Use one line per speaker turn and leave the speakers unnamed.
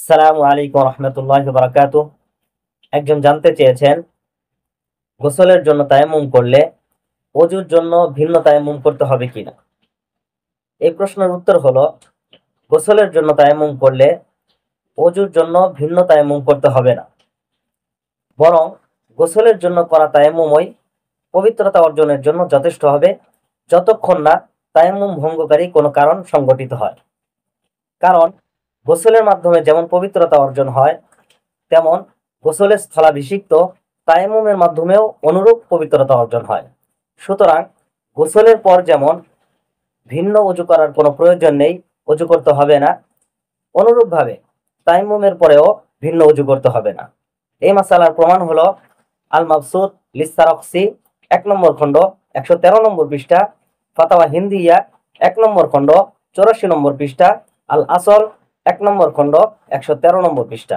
আসসালামু আলাইকুম রহমতুল্লাহ বারাকাতুহ। একজন জানতে চেয়েছেন, গোসলের জন্য তায়াম্মুম করলে ওযুর জন্য ভিন্ন তায়াম্মুম করতে হবে কিনা। এই প্রশ্নের উত্তর হলো, গোসলের জন্য তায়াম্মুম করলে ওযুর জন্য ভিন্ন তায়াম্মুম করতে হবে না, বরং গোসলের জন্য করা তায়াম্মুমই পবিত্রতা অর্জনের জন্য যথেষ্ট হবে, যতক্ষণ না তায়াম্মুম ভঙ্গকারী কোনো কারণ সংঘটিত হয়। কারণ গোসলের মাধ্যমে যেমন পবিত্রতা অর্জন হয়, তেমন গোসলের স্থলাভিষিক্ত তায়াম্মুমের মাধ্যমেও অনুরূপ পবিত্রতা অর্জন হয়। সুতরাং গোসলের পর যেমন ভিন্ন অজু করার কোনো প্রয়োজন নেই, অজু করতে হবে না, অনুরূপভাবে তায়াম্মুমের পরেও ভিন্ন অজু করতে হবে না। এই মাসালার প্রমাণ হলো আল মাবসুত লিসারক্সি 1 নম্বর খণ্ড 113 নম্বর পৃষ্ঠা, ফাতাওয়া হিন্দিয়া 1 নম্বর খণ্ড 84 নম্বর পৃষ্ঠা, আল আসল 1 নম্বর খণ্ড 113 নম্বর পৃষ্ঠা।